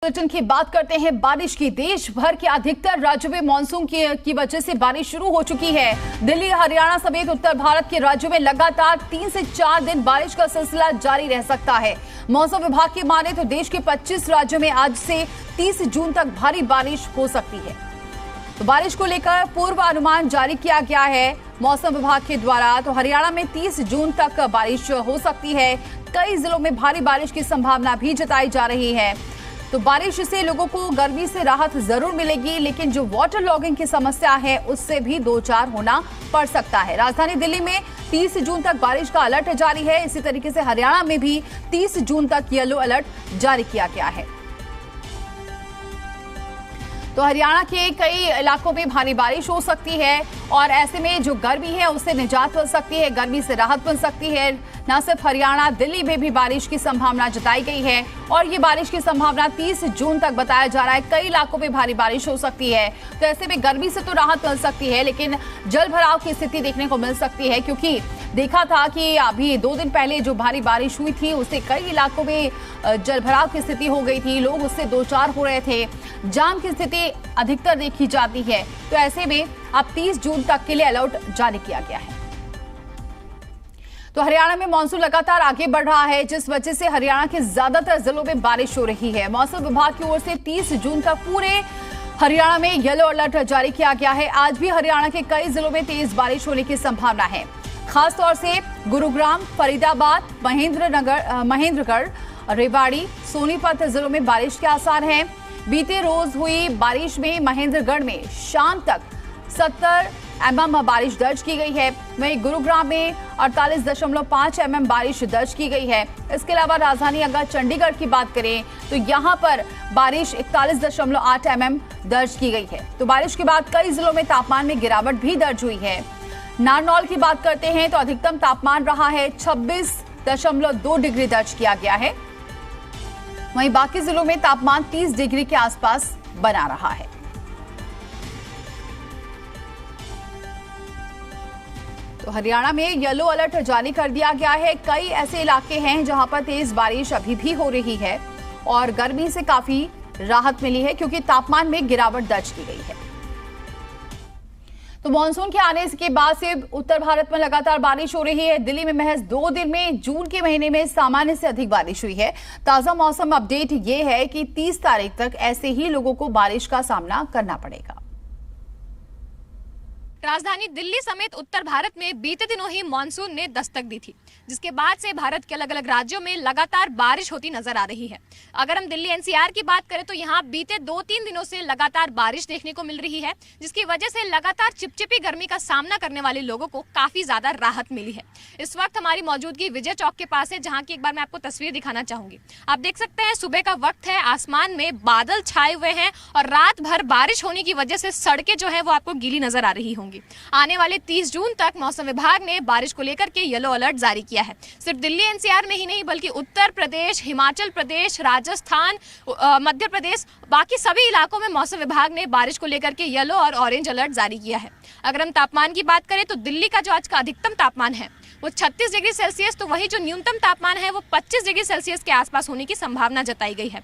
Bulletin की बात करते हैं बारिश की। देश भर के अधिकतर राज्यों में मानसून की वजह से बारिश शुरू हो चुकी है। दिल्ली, हरियाणा समेत उत्तर भारत के राज्यों में लगातार 3 से 4 दिन बारिश का सिलसिला जारी रह सकता है। मौसम विभाग की माने तो देश के 25 राज्यों में आज से 30 जून तक भारी बारिश हो सकती है। तो बारिश को लेकर पूर्व अनुमान जारी किया गया है मौसम विभाग के द्वारा। तो हरियाणा में 30 जून तक बारिश हो सकती है। कई जिलों में भारी बारिश की संभावना भी जताई जा रही है। तो बारिश से लोगों को गर्मी से राहत जरूर मिलेगी, लेकिन जो वाटर लॉगिंग की समस्या है उससे भी दो चार होना पड़ सकता है। राजधानी दिल्ली में 30 जून तक बारिश का अलर्ट जारी है। इसी तरीके से हरियाणा में भी 30 जून तक येलो अलर्ट जारी किया गया है। तो हरियाणा के कई इलाकों में भारी बारिश हो सकती है और ऐसे में जो गर्मी है उससे निजात मिल सकती है, गर्मी से राहत मिल सकती है। न सिर्फ हरियाणा, दिल्ली में भी बारिश की संभावना जताई गई है और ये बारिश की संभावना 30 जून तक बताया जा रहा है। कई इलाकों में भारी बारिश हो सकती है। तो ऐसे में गर्मी से तो राहत मिल सकती है, लेकिन जल भराव की स्थिति देखने को मिल सकती है, क्योंकि देखा था कि अभी 2 दिन पहले जो भारी बारिश हुई थी उससे कई इलाकों में जल भराव की स्थिति हो गई थी। लोग उससे दो चार हो रहे थे। जाम की स्थिति अधिकतर देखी जाती है। तो ऐसे में अब 30 जून तक के लिए अलर्ट जारी किया गया है। तो हरियाणा में मानसून लगातार आगे बढ़ रहा है, जिस वजह से हरियाणा के ज्यादातर जिलों में बारिश हो रही है। मौसम विभाग की ओर से 30 जून तक पूरे हरियाणा में येलो अलर्ट जारी किया गया है। आज भी हरियाणा के कई जिलों में तेज बारिश होने की संभावना है। खासतौर से गुरुग्राम, फरीदाबाद, महेंद्रगढ़, रेवाड़ी, सोनीपत जिलों में बारिश के आसार हैं। बीते रोज हुई बारिश में महेंद्रगढ़ में शाम तक 70 mm बारिश दर्ज की गई है। वहीं गुरुग्राम में 48.5 mm बारिश दर्ज की गई है। इसके अलावा राजधानी अगर चंडीगढ़ की बात करें तो यहां पर बारिश 41.8 mm दर्ज की गई है। तो बारिश के बाद कई जिलों में तापमान में गिरावट भी दर्ज हुई है। नारनौल की बात करते हैं तो अधिकतम तापमान रहा है 26.2 डिग्री दर्ज किया गया है। वहीं बाकी जिलों में तापमान 30 डिग्री के आसपास बना रहा है। तो हरियाणा में येलो अलर्ट जारी कर दिया गया है। कई ऐसे इलाके हैं जहां पर तेज बारिश अभी भी हो रही है और गर्मी से काफी राहत मिली है, क्योंकि तापमान में गिरावट दर्ज की गई है। तो मानसून के आने के बाद से उत्तर भारत में लगातार बारिश हो रही है। दिल्ली में महज 2 दिन में जून के महीने में सामान्य से अधिक बारिश हुई है। ताजा मौसम अपडेट ये है कि 30 तारीख तक ऐसे ही लोगों को बारिश का सामना करना पड़ेगा। राजधानी दिल्ली समेत उत्तर भारत में बीते दिनों ही मानसून ने दस्तक दी थी, जिसके बाद से भारत के अलग अलग राज्यों में लगातार बारिश होती नजर आ रही है। अगर हम दिल्ली एनसीआर की बात करें तो यहाँ बीते 2-3 दिनों से लगातार बारिश देखने को मिल रही है, जिसकी वजह से लगातार चिपचिपी गर्मी का सामना करने वाले लोगों को काफी ज्यादा राहत मिली है। इस वक्त हमारी मौजूदगी विजय चौक के पास है, जहाँ की एक बार मैं आपको तस्वीर दिखाना चाहूंगी। आप देख सकते हैं सुबह का वक्त है, आसमान में बादल छाए हुए हैं और रात भर बारिश होने की वजह से सड़कें जो है वो आपको गीली नजर आ रही होंगी। आने वाले 30 जून तक मौसम विभाग ने बारिश को लेकर के येलो अलर्ट जारी किया है। सिर्फ दिल्ली एनसीआर में ही नहीं, बल्कि उत्तर प्रदेश, हिमाचल प्रदेश, राजस्थान, मध्य प्रदेश, बाकी सभी इलाकों में मौसम विभाग ने बारिश को लेकर के येलो और ऑरेंज अलर्ट जारी किया है। अगर हम तापमान की बात करें तो दिल्ली का जो आज का अधिकतम तापमान है वो 36 डिग्री सेल्सियस, तो वही जो न्यूनतम तापमान है वो 25 डिग्री सेल्सियस के आसपास होने की संभावना जताई गई है।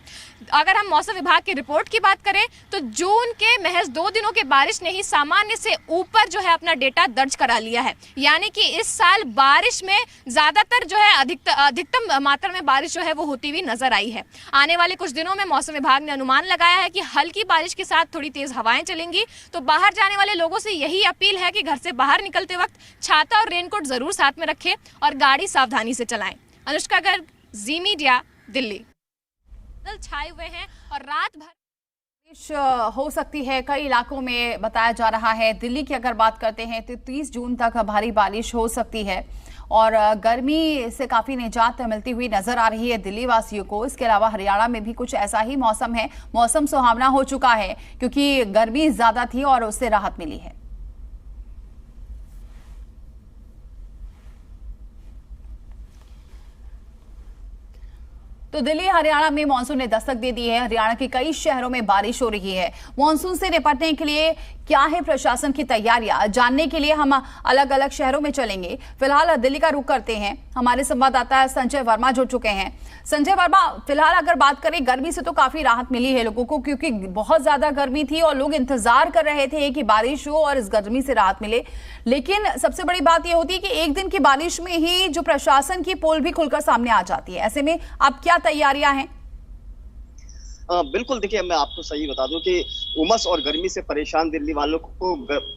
अगर हम मौसम विभाग की रिपोर्ट की बात करें तो जून के महज 2 दिनों के बारिश ने ही सामान्य से ऊपर जो है अपना डेटा दर्ज करा लिया है। यानी कि इस साल बारिश में ज्यादातर जो है अधिकतम मात्रा में बारिश जो है वो होती हुई नजर आई है। आने वाले कुछ दिनों में मौसम विभाग ने अनुमान लगाया है कि हल्की बारिश के साथ थोड़ी तेज हवाएं चलेंगी। तो बाहर जाने वाले लोगों से यही अपील है कि घर से बाहर निकलते वक्त छाता और रेनकोट जरूर साथ में रखें और गाड़ी सावधानी से चलाएं। अनुष्का गर्ग, जी मीडिया, दिल्ली। बादल छाए हुए हैं और रात भर बारिश हो सकती है, कई इलाकों में बताया जा रहा है। दिल्ली की अगर बात करते हैं तो 30 जून तक भारी बारिश हो सकती है और गर्मी से काफी निजात मिलती हुई नजर आ रही है दिल्ली वासियों को। इसके अलावा हरियाणा में भी कुछ ऐसा ही मौसम है। मौसम सुहावना हो चुका है, क्योंकि गर्मी ज्यादा थी और उससे राहत मिली है। तो दिल्ली, हरियाणा में मानसून ने दस्तक दे दी है। हरियाणा के कई शहरों में बारिश हो रही है। मानसून से निपटने के लिए क्या है प्रशासन की तैयारियां, जानने के लिए हम अलग अलग शहरों में चलेंगे। फिलहाल दिल्ली का रुख करते हैं, हमारे संवाददाता संजय वर्मा जुड़ चुके हैं। संजय वर्मा, फिलहाल अगर बात करें, गर्मी से तो काफी राहत मिली है लोगों को, क्योंकि बहुत ज्यादा गर्मी थी और लोग इंतजार कर रहे थे कि बारिश हो और इस गर्मी से राहत मिले। लेकिन सबसे बड़ी बात यह होती है कि एक दिन की बारिश में ही जो प्रशासन की पोल भी खुलकर सामने आ जाती है। ऐसे में अब क्या तैयारियां हैं? बिल्कुल, देखिए मैं आपको सही बता दूं कि उमस और गर्मी से परेशान दिल्ली वालों को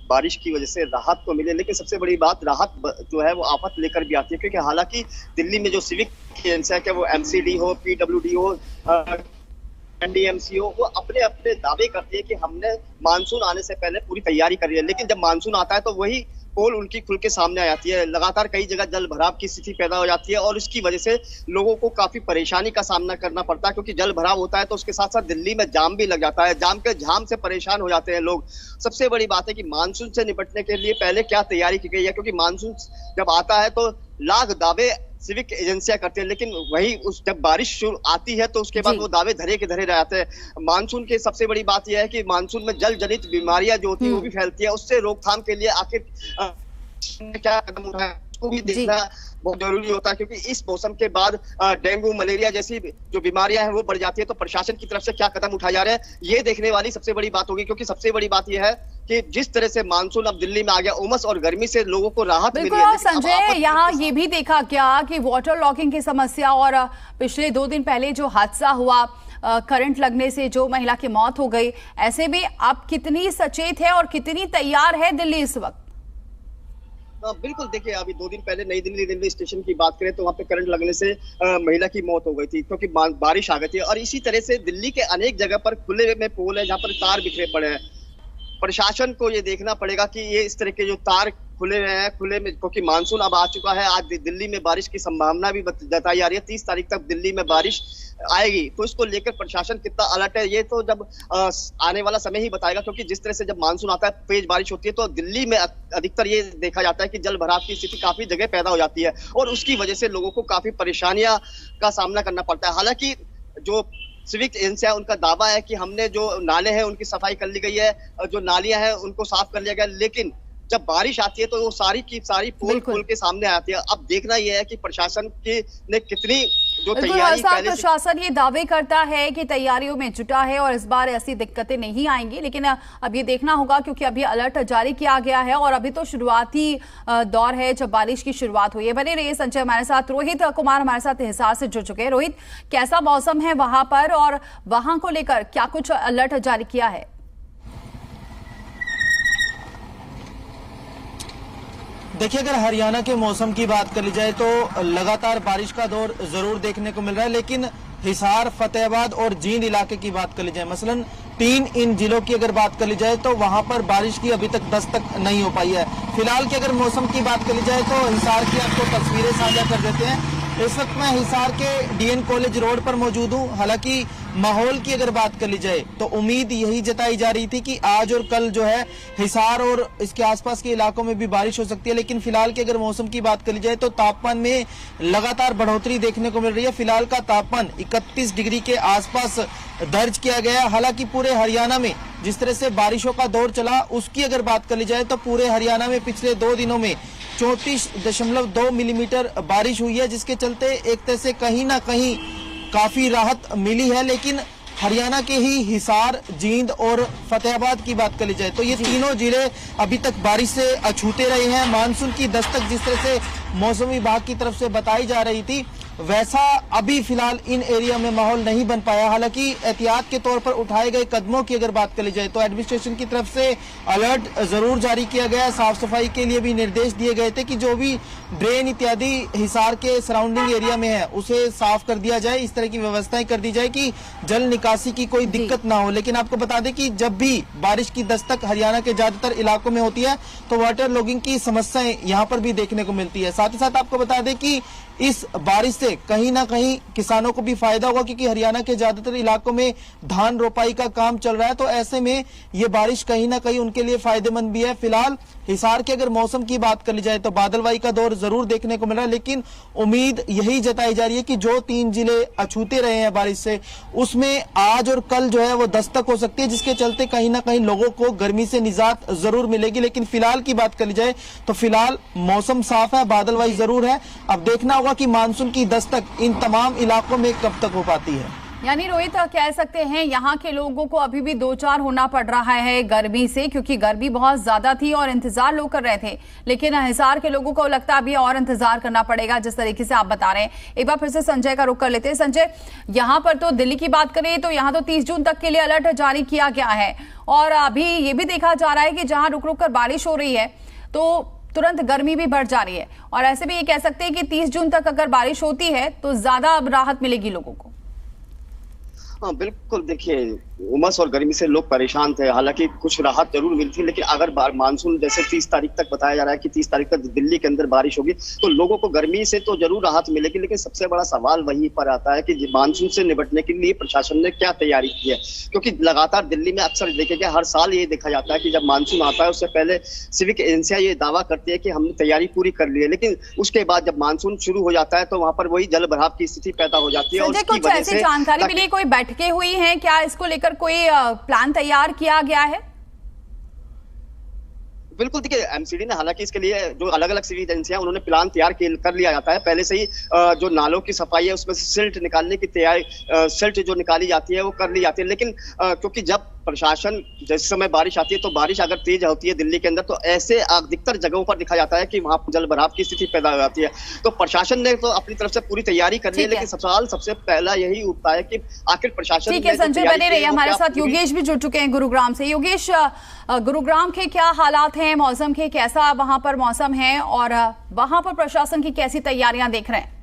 बारिश की वजह से राहत तो मिले, लेकिन सबसे बड़ी बात राहत जो है वो आफत लेकर भी आती है, क्योंकि हालांकि दिल्ली में जो सिविक एजेंसियां है, वो एमसीडी हो, पीडब्ल्यूडी हो, एनडीएमसी हो, वो अपने अपने दावे करती है कि हमने मानसून आने से पहले पूरी तैयारी करी है। लेकिन जब मानसून आता है तो वही पोल उनकी खुल के सामने आ जाती है। लगातार कई जगह जल भराव की स्थिति पैदा हो जाती है और इसकी वजह से लोगों को काफी परेशानी का सामना करना पड़ता है, क्योंकि जल भराव होता है तो उसके साथ साथ दिल्ली में जाम भी लग जाता है। जाम से परेशान हो जाते हैं लोग। सबसे बड़ी बात है कि मानसून से निपटने के लिए पहले क्या तैयारी की गई है, क्योंकि मानसून जब आता है तो लाख दावे सिविक एजेंसियां करती है, लेकिन वही जब बारिश शुरू आती है तो उसके बाद वो दावे धरे के धरे रहते हैं। मानसून की सबसे बड़ी बात यह है कि मानसून में जल जनित बीमारियां जो होती है वो भी फैलती है। उससे रोकथाम के लिए आखिर क्या कदम उठाए उसको भी देखना बहुत जरूरी होता है, क्योंकि इस मौसम के बाद डेंगू, मलेरिया जैसी जो बीमारियां हैं वो बढ़ जाती है। तो प्रशासन की तरफ से क्या कदम उठाए जा रहे हैं ये देखने वाली सबसे बड़ी बात होगी, क्योंकि सबसे बड़ी बात यह है कि जिस तरह से मानसून अब दिल्ली में आ गया, उमस और गर्मी से लोगों को राहत मिली है। संजय, यहाँ ये भी देखा क्या कि वाटर लॉगिंग की समस्या और पिछले 2 दिन पहले जो हादसा हुआ करंट लगने से जो महिला की मौत हो गई, ऐसे में आप कितनी सचेत है और कितनी तैयार है दिल्ली इस वक्त? बिल्कुल, देखिए अभी 2 दिन पहले नई दिल्ली रेलवे स्टेशन की बात करें तो वहां पे करंट लगने से महिला की मौत हो गई थी, क्योंकि बारिश आ गई थी। और इसी तरह से दिल्ली के अनेक जगह पर खुले में पोल है जहां पर तार बिखरे पड़े हैं। प्रशासन को ये देखना पड़ेगा कि ये इस तरह के जो तार खुले हुए हैं, खुले में, क्योंकि मानसून अब आ चुका है। आज दिल्ली में बारिश की संभावना भी जताई जा रही है, 30 तारीख तक दिल्ली में बारिश आएगी। तो इसको लेकर प्रशासन कितना अलर्ट है ये तो जब आने वाला समय ही बताएगा, क्योंकि जिस तरह से जब मानसून आता है तेज बारिश होती है तो दिल्ली में अधिकतर ये देखा जाता है कि जल भराव की स्थिति काफी जगह पैदा हो जाती है और उसकी वजह से लोगों को काफी परेशानियां का सामना करना पड़ता है। हालांकि जो सिविक एजेंसियां उनका दावा है कि हमने जो नाले हैं उनकी सफाई कर ली गई है, जो नालियां हैं उनको साफ कर लिया गया, लेकिन जब बारिश आती है तो वो सारी की सारी पोल खोल के सामने आती है। अब देखना यह है कि प्रशासन की ने कितनी जो तैयारी पहले प्रशासन ये दावे करता है कि तैयारियों में जुटा है और इस बार ऐसी दिक्कतें नहीं आएंगी, लेकिन अब ये देखना होगा, क्योंकि अभी अलर्ट जारी किया गया है और अभी तो शुरुआती दौर है जब बारिश की शुरुआत हुई है। बने रहिए संजय हमारे साथ। रोहित कुमार हमारे साथ हिसार से जुड़ चुके हैं। रोहित, कैसा मौसम है वहां पर और वहां को लेकर क्या कुछ अलर्ट जारी किया है? देखिए, अगर हरियाणा के मौसम की बात कर ली जाए तो लगातार बारिश का दौर जरूर देखने को मिल रहा है, लेकिन हिसार, फतेहाबाद और जींद इलाके की बात कर ली जाए, मसलन 3 इन जिलों की अगर बात कर ली जाए तो वहां पर बारिश की अभी तक दस्तक नहीं हो पाई है। फिलहाल की अगर मौसम की बात कर ली जाए तो हिसार की आपको तस्वीरें साझा कर देते हैं। इस वक्त मैं हिसार के डीएन कॉलेज रोड पर मौजूद हूं। हालांकि माहौल की अगर बात कर ली जाए तो उम्मीद यही जताई जा रही थी कि आज और कल जो है हिसार और इसके आसपास के इलाकों में भी बारिश हो सकती है, लेकिन फिलहाल की अगर मौसम की बात कर ली जाए तो तापमान में लगातार बढ़ोतरी देखने को मिल रही है। फिलहाल का तापमान 31 डिग्री के आसपास दर्ज किया गया है। हालांकि पूरे हरियाणा में जिस तरह से बारिशों का दौर चला उसकी अगर बात कर ली जाए तो पूरे हरियाणा में पिछले 2 दिनों में 34.2 मिलीमीटर बारिश हुई है, जिसके चलते एक तरह से कहीं ना कहीं काफी राहत मिली है। लेकिन हरियाणा के ही हिसार, जींद और फतेहाबाद की बात कर ली जाए तो ये तीनों जिले अभी तक बारिश से अछूते रहे हैं। मानसून की दस्तक जिस तरह से मौसम विभाग की तरफ से बताई जा रही थी वैसा अभी फिलहाल इन एरिया में माहौल नहीं बन पाया। हालांकि एहतियात के तौर पर उठाए गए कदमों की अगर बात कर ली जाए तो एडमिनिस्ट्रेशन की तरफ से अलर्ट जरूर जारी किया गया। साफ सफाई के लिए भी निर्देश दिए गए थे कि जो भी ड्रेन इत्यादि हिसार के सराउंडिंग एरिया में है उसे साफ कर दिया जाए, इस तरह की व्यवस्थाएं कर दी जाए कि जल निकासी की कोई दिक्कत ना हो। लेकिन आपको बता दें कि जब भी बारिश की दस्तक हरियाणा के ज्यादातर इलाकों में होती है तो वाटर लॉगिंग की समस्याएं यहाँ पर भी देखने को मिलती है। साथ ही साथ आपको बता दें कि इस बारिश से कहीं ना कहीं किसानों को भी फायदा होगा, क्योंकि हरियाणा के ज्यादातर इलाकों में धान रोपाई का काम चल रहा है। तो ऐसे में ये बारिश कहीं ना कहीं उनके लिए फायदेमंद भी है। फिलहाल हिसार के अगर मौसम की बात कर ली जाए तो बादलवाई का दौर जरूर देखने को मिल रहा है, लेकिन उम्मीद यही जताई जा रही है कि जो 3 जिले अछूते रहे हैं बारिश से, उसमें आज और कल जो है वो दस्तक हो सकती है, जिसके चलते कहीं ना कहीं लोगों को गर्मी से निजात जरूर मिलेगी। लेकिन फिलहाल की बात कर ली जाए तो फिलहाल मौसम साफ है, बादलवाई जरूर है। अब देखना होगा कि मानसून की दस्तक इन तमाम इलाकों में कब तक हो पाती है। यानी रोहित कह सकते हैं यहाँ के लोगों को अभी भी दो चार होना पड़ रहा है गर्मी से, क्योंकि गर्मी बहुत ज्यादा थी और इंतजार लोग कर रहे थे। लेकिन हिसार के लोगों को लगता है अभी और इंतजार करना पड़ेगा, जिस तरीके से आप बता रहे हैं। एक बार फिर से संजय का रुख कर लेते हैं। संजय, यहाँ पर तो दिल्ली की बात करें तो यहाँ तो 30 जून तक के लिए अलर्ट जारी किया गया है, और अभी ये भी देखा जा रहा है कि जहां रुक रुक कर बारिश हो रही है तो तुरंत गर्मी भी बढ़ जा रही है। और ऐसे भी ये कह सकते हैं कि 30 जून तक अगर बारिश होती है तो ज्यादा अब राहत मिलेगी लोगों को। हाँ बिल्कुल, देखिए उमस और गर्मी से लोग परेशान थे। हालांकि कुछ राहत जरूर मिली थी, लेकिन अगर मानसून जैसे 30 तारीख तक बताया जा रहा है कि 30 तारीख तक दिल्ली के अंदर बारिश होगी तो लोगों को गर्मी से तो जरूर राहत मिलेगी। लेकिन सबसे बड़ा सवाल वहीं पर आता है कि मानसून से निपटने के लिए प्रशासन ने क्या तैयारी की है, क्योंकि लगातार दिल्ली में अक्सर देखेंगे हर साल ये देखा जाता है कि जब मानसून आता है उससे पहले सिविक एजेंसियां ये दावा करती है कि हमने तैयारी पूरी कर ली है, लेकिन उसके बाद जब मानसून शुरू हो जाता है तो वहां पर वही जल भराव की स्थिति पैदा हो जाती है। और उसकी वजह से जानकारी मिली, कोई बैठकें हुई हैं क्या, इसको लेकर कोई प्लान तैयार किया गया है? बिल्कुल, देखिए एमसीडी ने हालांकि इसके लिए जो अलग अलग सिविल एजेंसियां उन्होंने प्लान तैयार कर लिया जाता है पहले से ही। जो नालों की सफाई है उसमें से सिल्ट निकालने की तैयारी, सिल्ट जो निकाली जाती है वो कर ली जाती है। लेकिन क्योंकि जब प्रशासन जिस समय बारिश आती है तो बारिश अगर तेज होती है दिल्ली के अंदर तो ऐसे अधिकतर जगहों पर दिखा जाता है कि वहां जल भराव की स्थिति पैदा हो जाती है। तो प्रशासन ने तो अपनी तरफ से पूरी तैयारी कर ली है, लेकिन सवाल सबसे पहला यही उठता है कि आखिर प्रशासन। ठीक है संजय, बने रहिए हमारे साथ। योगेश भी जुड़ चुके हैं गुरुग्राम से। योगेश, गुरुग्राम के क्या हालात हैं, मौसम के कैसा वहां पर मौसम है, और वहां पर प्रशासन की कैसी तैयारियां देख रहे हैं?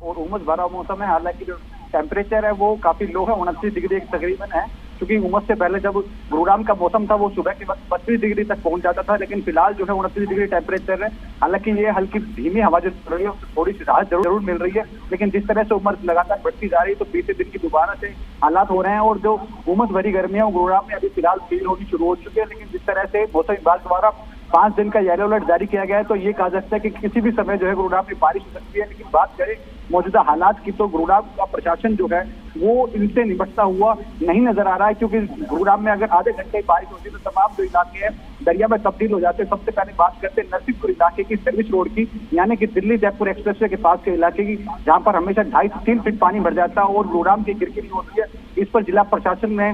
और उमस भरा मौसम है। हालांकि जो टेम्परेचर है वो काफी लो है, 29 डिग्री तकरीबन है, क्योंकि उमस से पहले जब गुरुग्राम का मौसम था वो सुबह के वक्त 25 डिग्री तक पहुंच जाता था, लेकिन फिलहाल जो है 29 डिग्री टेम्परेचर है। हालांकि ये हल्की धीमी हवा जो चल रही है उससे थोड़ी सी राहत जरूर मिल रही है, लेकिन जिस तरह से उमस लगातार बढ़ती जा रही है तो बीते दिन की दोबारा से हालात हो रहे हैं। और जो उमस भरी गर्मी है गुरुग्राम में अभी फिलहाल फील होनी शुरू हो चुकी है, लेकिन जिस तरह से मौसम विभाग द्वारा 5 दिन का येलो अलर्ट जारी किया गया है तो ये कहा जा सकता है कि किसी भी समय जो है गुरुग्राम में बारिश हो सकती है। लेकिन बात करें मौजूदा हालात की तो गुरुग्राम का प्रशासन जो है वो इनसे निपटता हुआ नहीं नजर आ रहा है, क्योंकि गुरुग्राम में अगर आधे घंटे बारिश होती है तो तमाम जो इलाके हैं दरिया में तब्दील हो जाते हैं। सबसे पहले बात करते हैं नरसिंहपुर इलाके की, सर्विस रोड की, यानी कि दिल्ली जयपुर एक्सप्रेसवे के पास के इलाके की, जहां पर हमेशा 2.5 से 3 फीट पानी भर जाता है और गुरुग्राम की गिरगिरी होती है। इस पर जिला प्रशासन ने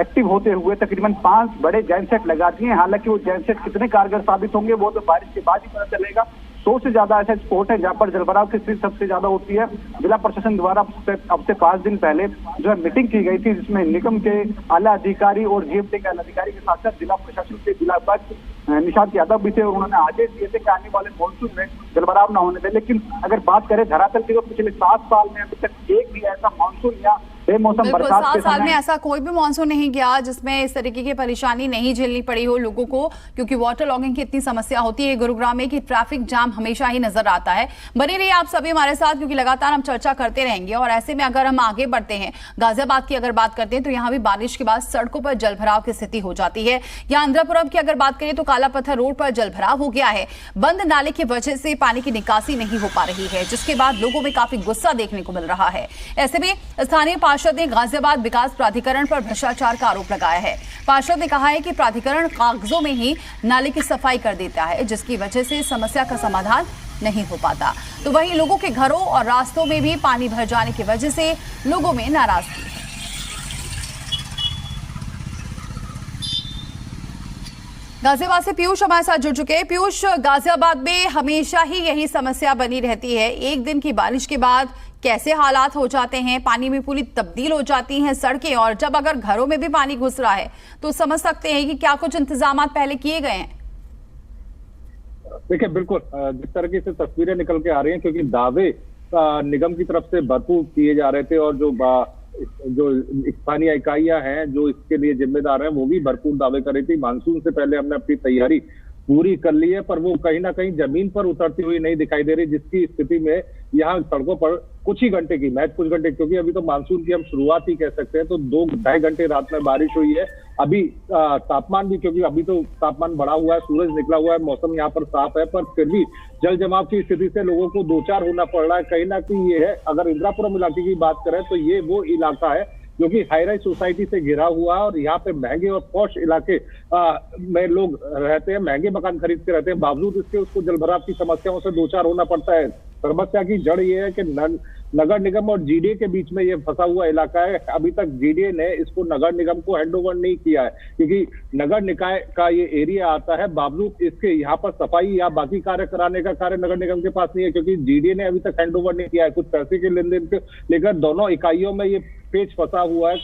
एक्टिव होते हुए तकरीबन 5 बड़े जैनसेट लगा दिए हैं। हालांकि वो जैनसेट कितने कारगर साबित होंगे वो तो बारिश के बाद ही पता चलेगा। 100 से ज्यादा ऐसे स्पॉट है जहां पर जलभराव की स्थिति सबसे ज्यादा होती है। जिला प्रशासन द्वारा अब से 5 दिन पहले जो है मीटिंग की गई थी, जिसमें निगम के आला अधिकारी और जीएमडी के अधिकारी के साथ साथ जिला प्रशासन के जिला उपायुक्त निशांत यादव भी थे, और उन्होंने आदेश दिए थे कि आने वाले मॉनसून में जलभराव न होने दें। लेकिन अगर बात करें धरातल की तो पिछले 7 साल में अभी तक एक भी ऐसा मॉनसून या बेमौसम बरसात 7 साल में ऐसा कोई भी मानसून नहीं गया जिसमें इस तरीके की परेशानी नहीं झेलनी पड़ी हो लोगों को, क्योंकि वाटर लॉगिंग की इतनी समस्या होती है गुरुग्राम में कि ट्रैफिक जाम हमेशा ही नजर आता है। बने रहिए आप सभी हमारे साथ, क्योंकि लगातार हम चर्चा करते रहेंगे। और ऐसे में अगर हम आगे बढ़ते हैं, गाजियाबाद की अगर बात करते हैं तो यहाँ भी बारिश के बाद सड़कों पर जलभराव की स्थिति हो जाती है। यहाँ इंद्रपुरम की अगर बात करें तो काला पत्थर रोड पर जलभराव हो गया है। बंद नाले की वजह से पानी की निकासी नहीं हो पा रही है, जिसके बाद लोगों में काफी गुस्सा देखने को मिल रहा है। ऐसे में स्थानीय पार्षद ने गाजियाबाद विकास प्राधिकरण पर भ्रष्टाचार का आरोप लगाया है। पार्षद ने कहा है कि प्राधिकरण कागजों में ही नाले की सफाई कर देता है, जिसकी वजह से समस्या का समाधान नहीं हो पाता। तो वहीं लोगों के घरों और रास्तों में भी पानी भर जाने की वजह से लोगों में नाराजगी है। गाजियाबाद से पीयूष हमारे साथ जुड़ चुके हैं। पीयूष, गाजियाबाद में हमेशा ही यही समस्या बनी रहती है, एक दिन की बारिश के बाद कैसे हालात हो जाते हैं, पानी में पूरी तब्दील हो जाती हैं सड़कें, और जब अगर घरों में भी पानी घुस रहा है तो समझ सकते हैं कि क्या कुछ इंतजाम पहले किए गए हैं। देखिए बिल्कुल जिस तरीके से तस्वीरें निकल के आ रही हैं, क्योंकि दावे निगम की तरफ से भरपूर किए जा रहे थे और जो जो स्थानीय इकाइयां हैं जो इसके लिए जिम्मेदार हैं वो भी भरपूर दावे कर रही थी। मानसून से पहले हमने अपनी तैयारी पूरी कर ली है, पर वो कहीं ना कहीं जमीन पर उतरती हुई नहीं दिखाई दे रही, जिसकी स्थिति में यहाँ सड़कों पर कुछ ही घंटे की, मैच कुछ घंटे, क्योंकि अभी तो मानसून की हम शुरुआत ही कह सकते हैं, तो 2-2.5 घंटे रात में बारिश हुई है। अभी तापमान भी, क्योंकि अभी तो तापमान बढ़ा हुआ है, सूरज निकला हुआ है, मौसम यहाँ पर साफ है, पर फिर भी जल जमाव की स्थिति से लोगों को दो चार होना पड़ रहा है। कहीं ना कहीं ये है, अगर इंदिरापुरम इलाके की बात करें तो ये वो इलाका है जो कि हाई राइज सोसाइटी से घिरा हुआ है और यहाँ पे महंगे और पॉश इलाके में लोग रहते हैं, महंगे मकान खरीद के रहते हैं, बावजूद इसके उसको जलभराव की समस्याओं से दो चार होना पड़ता है। समस्या की जड़ ये है कि नगर निगम और जीडीए के बीच में ये फंसा हुआ इलाका है। अभी तक जीडीए ने इसको नगर निगम को हैंडओवर नहीं किया है, क्योंकि नगर निकाय का ये एरिया आता है, बावजूद इसके यहाँ पर सफाई या बाकी कार्य कराने का कार्य नगर निगम के पास नहीं है, क्योंकि जीडीए ने अभी तक हैंडओवर नहीं किया है। कुछ पैसे के लेन देन को लेकर दोनों इकाइयों में ये पेच फंसा हुआ है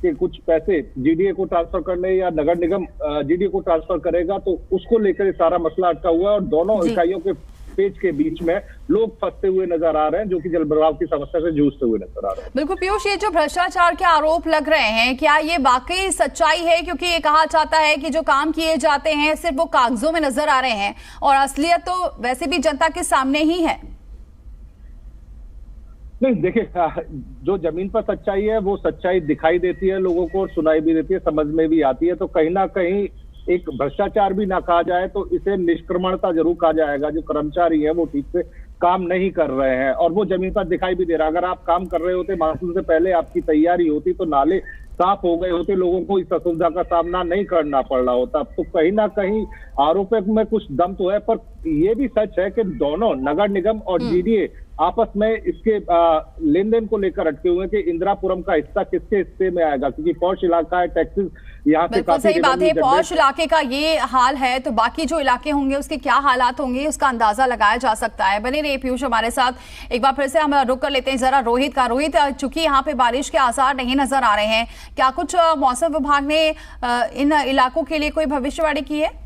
कि कुछ पैसे जीडीए को ट्रांसफर करने या नगर निगम जीडीए को ट्रांसफर करेगा, तो उसको लेकर सारा मसला अटका हुआ है और दोनों इकाइयों के पेच के बीच में लोग फंसते हुए नजर आ रहे हैं, जो कि जलभराव की समस्या से जूझते हुए नजर आ रहे हैं। बिल्कुल पीयूष, ये जो भ्रष्टाचार के आरोप लग रहे हैं, क्या ये वाकई सच्चाई है? क्योंकि ये कहा जाता है कि जो काम किए जाते हैं सिर्फ वो कागजों में नजर आ रहे हैं और असलियत तो वैसे भी जनता के सामने ही है। नहीं, देखिए, जो जमीन पर सच्चाई है वो सच्चाई दिखाई देती है लोगों को और सुनाई भी देती है, समझ में भी आती है। तो कहीं ना कहीं एक भ्रष्टाचार भी ना कहा जाए तो इसे निष्क्रमणता जरूर कहा जाएगा। जो कर्मचारी है वो ठीक से काम नहीं कर रहे हैं और वो जमीन पर दिखाई भी दे रहा है। अगर आप काम कर रहे होते, मानसून से पहले आपकी तैयारी होती, तो नाले साफ हो गए होते, लोगों को इस असुविधा का सामना नहीं करना पड़ रहा होता। तो कहीं ना कहीं आरोप में कुछ दम तो है, पर ये भी सच है कि दोनों नगर निगम और जीडीए आपस में इसके लेन देन को लेकर अटके हुए हैं कि इंदिरापुरम का हिस्सा किसके हिस्से में आएगा, क्योंकि पौष इलाका है, टैक्सेस यहाँ से बिल्कुल सही बात है। पौष इलाके का ये हाल है तो बाकी जो इलाके होंगे उसके क्या हालात होंगे उसका अंदाजा लगाया जा सकता है। बने रहिए पीयूष हमारे साथ। एक बार फिर से हम रुक कर लेते हैं जरा रोहित का। रोहित, चूंकि यहाँ पे बारिश के आसार नहीं नजर आ रहे हैं, क्या कुछ मौसम विभाग ने इन इलाकों के लिए कोई भविष्यवाणी की है?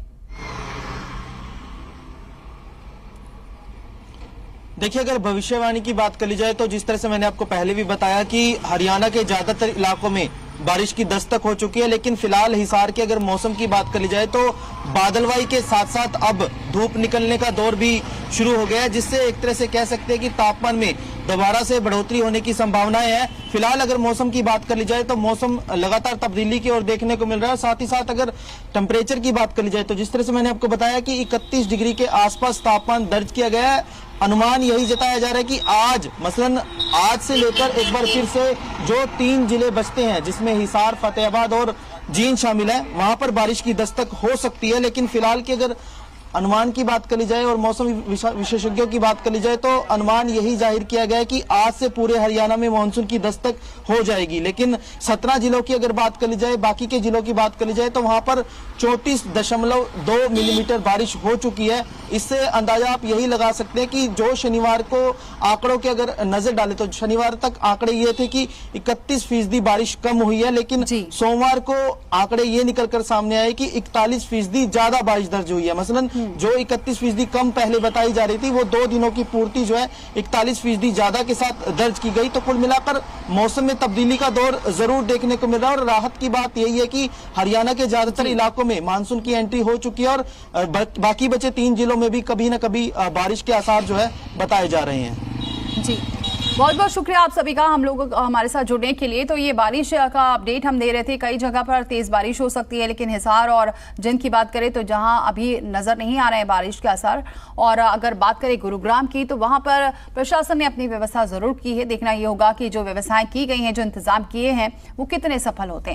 देखिए, अगर भविष्यवाणी की बात कर ली जाए तो जिस तरह से मैंने आपको पहले भी बताया कि हरियाणा के ज्यादातर इलाकों में बारिश की दस्तक हो चुकी है, लेकिन फिलहाल हिसार के अगर मौसम की बात कर ली जाए तो बादलवाई के साथ साथ अब धूप निकलने का दौर भी शुरू हो गया है, जिससे एक तरह से कह सकते हैं कि तापमान में दोबारा से बढ़ोतरी होने की संभावनाएं हैं। फिलहाल अगर मौसम की बात कर ली जाए तो मौसम लगातार तब्दीली की ओर देखने को मिल रहा है। साथ ही साथ अगर टेम्परेचर की बात कर ली जाए तो जिस तरह से मैंने आपको बताया कि 31 डिग्री के आसपास तापमान दर्ज किया गया है। अनुमान यही जताया जा रहा है कि आज मसलन आज से लेकर एक बार फिर से जो 3 जिले बचते हैं जिसमें हिसार, फतेहाबाद और जींद शामिल है, वहां पर बारिश की दस्तक हो सकती है। लेकिन फिलहाल की अगर अनुमान की बात कर ली जाए और मौसम विशेषज्ञों की बात कर ली जाए तो अनुमान यही जाहिर किया गया है कि आज से पूरे हरियाणा में मानसून की दस्तक हो जाएगी। लेकिन 17 जिलों की अगर बात कर ली जाए, बाकी के जिलों की बात कर ली जाए तो वहां पर 34.2 मिलीमीटर बारिश हो चुकी है। इससे अंदाजा आप यही लगा सकते हैं कि जो शनिवार को आंकड़ों के अगर नजर डाले तो शनिवार तक आंकड़े ये थे कि 31% बारिश कम हुई है, लेकिन सोमवार को आंकड़े ये निकलकर सामने आए कि 41% ज्यादा बारिश दर्ज हुई है। मसलन जो 31% कम पहले बताई जा रही थी वो 2 दिनों की पूर्ति जो है 41% ज्यादा के साथ दर्ज की गई। तो कुल मिलाकर मौसम में तब्दीली का दौर जरूर देखने को मिल रहा है और राहत की बात यही है कि हरियाणा के ज्यादातर इलाकों में मानसून की एंट्री हो चुकी है और बाकी बचे 3 जिलों में भी कभी न कभी बारिश के आसार जो है बताए जा रहे हैं। जी, बहुत बहुत शुक्रिया आप सभी का हम लोग हमारे साथ जुड़ने के लिए। तो ये बारिश का अपडेट हम दे रहे थे, कई जगह पर तेज बारिश हो सकती है, लेकिन हिसार और जिंद की बात करें तो जहां अभी नजर नहीं आ रहे हैं बारिश के असर। और अगर बात करें गुरुग्राम की तो वहां पर प्रशासन ने अपनी व्यवस्था जरूर की है। देखना ये होगा कि जो व्यवस्थाएं की गई हैं, जो इंतजाम किए हैं वो कितने सफल होते हैं।